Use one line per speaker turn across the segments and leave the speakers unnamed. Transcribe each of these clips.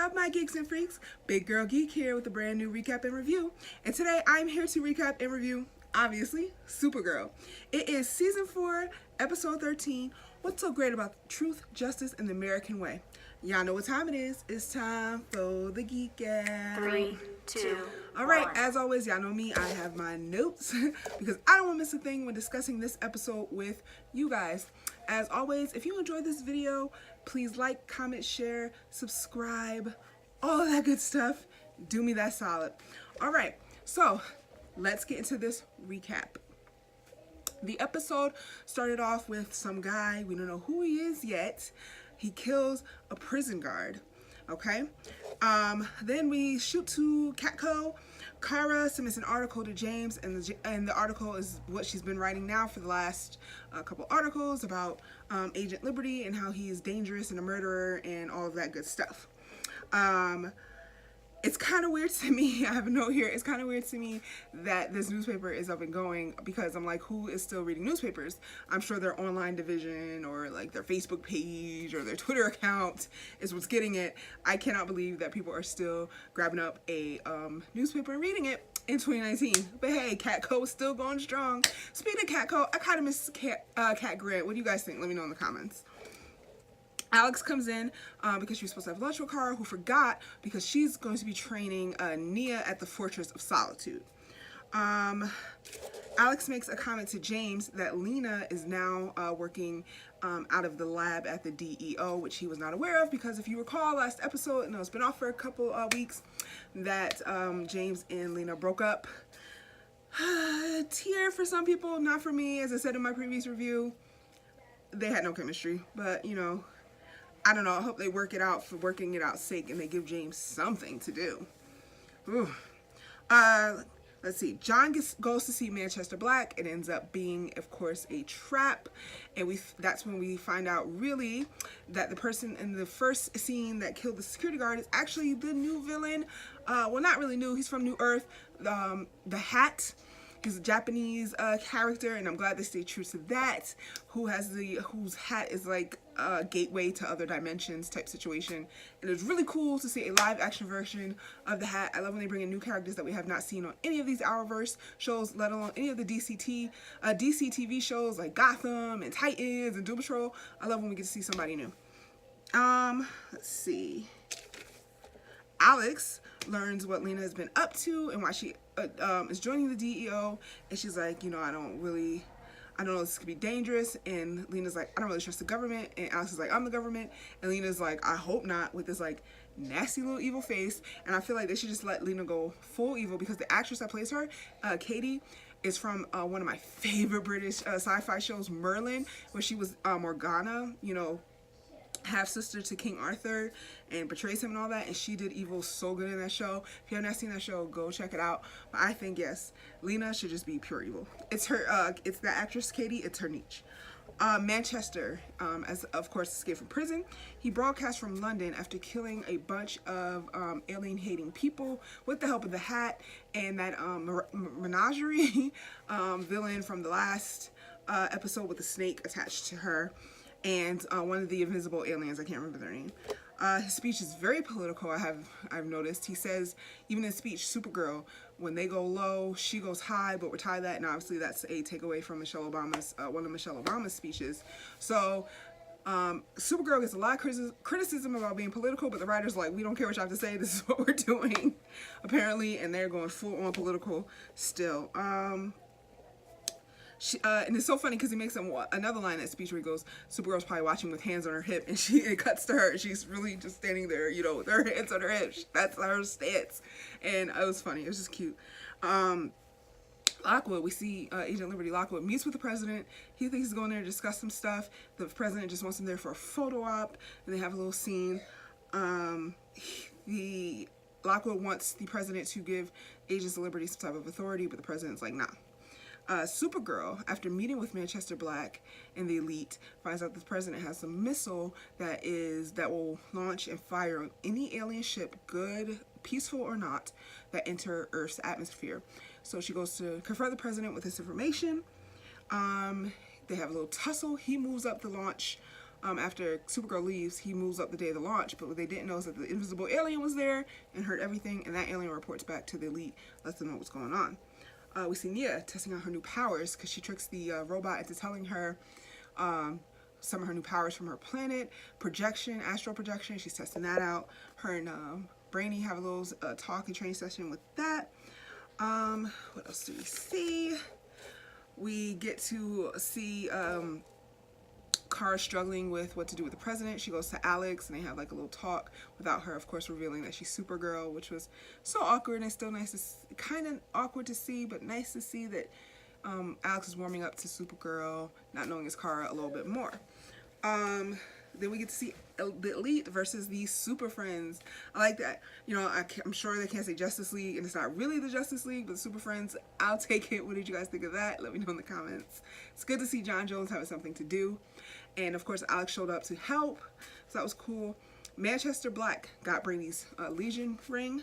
up, my geeks and freaks? Big Girl Geek here with a brand new recap and review. And today I'm here to recap and review, obviously, Supergirl. It is season 4, episode 13. What's so great about truth, justice, and the American way? Y'all know what time it is. It's time for the Geek Out.
3, 2,
All right, as always, y'all know me. I have my notes because I don't want to miss a thing when discussing this episode with you guys. As always, if you enjoyed this video, please like, comment, share, subscribe, all of that good stuff. Do me that solid. All right, so let's get into this recap. The episode started off with some guy, we don't know who he is yet. He kills a prison guard, okay? Then we shoot to Catco. Kara submits an article to James, and the article is what she's been writing now for the last couple articles about Agent Liberty and how he is dangerous and a murderer and all of that good stuff. It's kind of weird to me, I have a note here, it's kind of weird to me that this newspaper is up and going because I'm like, who is still reading newspapers? I'm sure their online division or like their Facebook page or their Twitter account is what's getting it. I cannot believe that people are still grabbing up a newspaper and reading it in 2019. But hey, Catco is still going strong. Speaking of Catco, I kind of miss Cat Grant. What do you guys think? Let me know in the comments. Alex comes in because she was supposed to have lunch with Kara, who forgot because she's going to be training Nia at the Fortress of Solitude. Alex makes a comment to James that Lena is now working out of the lab at the DEO, which he was not aware of because if you recall last episode, and it's been off for a couple weeks, that James and Lena broke up. Tear for some people, not for me. As I said in my previous review, they had no chemistry, but you know, I don't know, I hope they work it out for working it out's sake and they give James something to do. Ooh. Let's see, John goes to see Manchester Black. It ends up being, of course, a trap. And that's when we find out really that the person in the first scene that killed the security guard is actually the new villain. Well, not really new, he's from New Earth, the Hat. He's a Japanese character, and I'm glad they stay true to that. Whose hat is like a gateway to other dimensions type situation. And it's really cool to see a live action version of the Hat. I love when they bring in new characters that we have not seen on any of these Arrowverse shows, let alone any of the DC TV shows like Gotham and Titans and Doom Patrol. I love when we get to see somebody new. Let's see. Alex learns what Lena has been up to and why she is joining the DEO, and she's like, you know, I don't know, this could be dangerous. And Lena's like, I don't really trust the government. And Alex is like, I'm the government. And Lena's like, I hope not, with this like nasty little evil face. And I feel like they should just let Lena go full evil because the actress that plays her, Katie, is from one of my favorite British sci-fi shows, Merlin, where she was Morgana, you know, half sister to King Arthur, and betrays him and all that, and she did evil so good in that show. If you have not seen that show, go check it out. But I think yes, Lena should just be pure evil. It's her it's the actress Katie, it's her niche. Manchester, as of course escaped from prison. He broadcast from London after killing a bunch of alien-hating people with the help of the Hat and that menagerie villain from the last episode with the snake attached to her. And one of the invisible aliens, I can't remember their name. His speech is very political, I've noticed. He says, even in speech, Supergirl, when they go low, she goes high, but we're tired of that. And obviously that's a takeaway from Michelle Obama's, one of Michelle Obama's speeches. So Supergirl gets a lot of criticism about being political, but the writers are like, we don't care what you have to say, this is what we're doing, apparently. And they're going full on political still. And it's so funny because he makes another line in that speech where he goes, Supergirl's probably watching with hands on her hip, and it cuts to her. She's really just standing there, you know, with her hands on her hip. That's her stance. And it was funny. It was just cute. Lockwood, we see Agent Liberty Lockwood meets with the president. He thinks he's going there to discuss some stuff. The president just wants him there for a photo op, and they have a little scene. Lockwood wants the president to give Agents of Liberty some type of authority, but the president's like, nah. Supergirl, after meeting with Manchester Black and the elite, finds out the president has a missile that will launch and fire on any alien ship, good, peaceful or not, that enter Earth's atmosphere. So she goes to confront the president with this information. They have a little tussle. He moves up the launch after Supergirl leaves, he moves up the day of the launch, but what they didn't know is that the invisible alien was there and heard everything, and that alien reports back to the elite, lets them know what's going on. We see Nia testing out her new powers because she tricks the robot into telling her some of her new powers from her planet. Projection, astral projection, she's testing that out. Her and Brainy have a little talk and training session with that. What else do we see? We get to see Kara struggling with what to do with the president. She goes to Alex and they have like a little talk without her, of course, revealing that she's Supergirl, which was so awkward and still nice to kind of awkward to see, but nice to see that Alex is warming up to Supergirl, not knowing it's Kara a little bit more. Then we get to see the Elite versus the Super Friends. I like that. You know, I'm sure they can't say Justice League, and it's not really the Justice League, but Super Friends, I'll take it. What did you guys think of that? Let me know in the comments. It's good to see John Jones having something to do. And, of course, Alex showed up to help, so that was cool. Manchester Black got Brainy's Legion ring.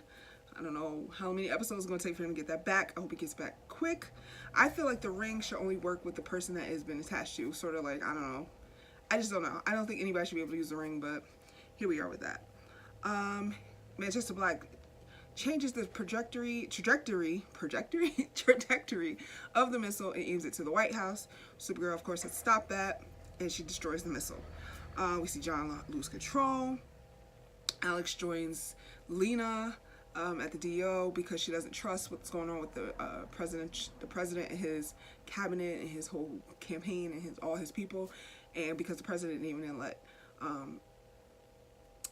I don't know how many episodes it's going to take for him to get that back. I hope he gets back quick. I feel like the ring should only work with the person that has been attached to. Sort of like, I don't know. I just don't know. I don't think anybody should be able to use the ring, but here we are with that. Manchester Black changes the trajectory of the missile and aims it to the White House. Supergirl, of course, has stopped that, and she destroys the missile. We see John lose control. Alex joins Lena at the DO because she doesn't trust what's going on with the president and his cabinet and his whole campaign and all his people. And because the president didn't even let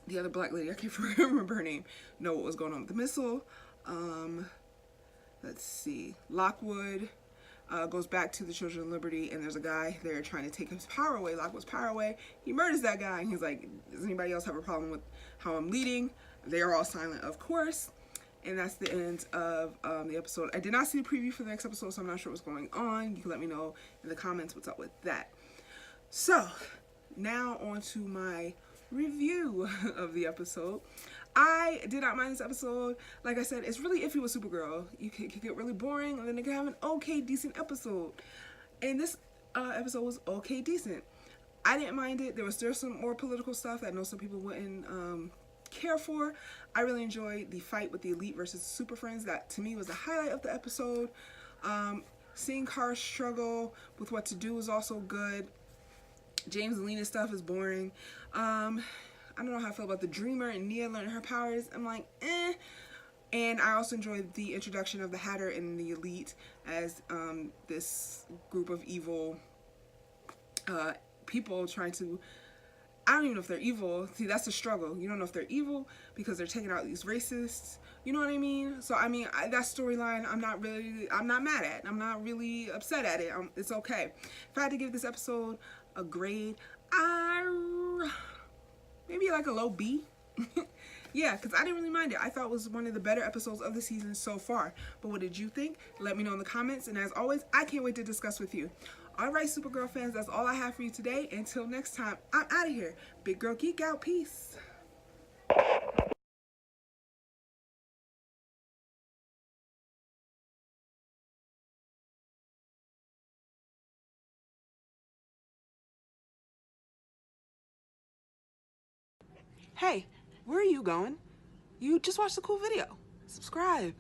the other black lady, I can't remember her name, know what was going on with the missile. Let's see. Lockwood goes back to the Children of Liberty, and there's a guy there trying to take his power away, Lockwood's power away. He murders that guy, and he's like, does anybody else have a problem with how I'm leading? They are all silent, of course. And that's the end of the episode. I did not see the preview for the next episode, so I'm not sure what's going on. You can let me know in the comments what's up with that. So, now on to my review of the episode. I did not mind this episode. Like I said, it's really iffy with Supergirl. You can get really boring, and then they can have an okay, decent episode. And this episode was okay, decent. I didn't mind it. There was still some more political stuff that I know some people wouldn't care for. I really enjoyed the fight with the Elite versus the Super Friends. That, to me, was the highlight of the episode. Seeing Kara struggle with what to do was also good. James and Lena stuff is boring. I don't know how I feel about the Dreamer and Nia learning her powers. I'm like, eh. And I also enjoyed the introduction of the Hatter and the Elite as this group of evil people trying to, I don't even know if they're evil. See, that's the struggle. You don't know if they're evil because they're taking out these racists. You know what I mean? So, I mean, that storyline, I'm not mad at. I'm not really upset at it. It's okay. If I had to give this episode a grade, maybe like a low B. Yeah, because I didn't really mind it. I thought it was one of the better episodes of the season so far. But what did you think? Let me know in the comments. And as always, I can't wait to discuss with you. Alright, Supergirl fans, that's all I have for you today. Until next time, I'm out of here. Big Girl Geek out. Peace. Hey, where are you going? You just watched a cool video. Subscribe.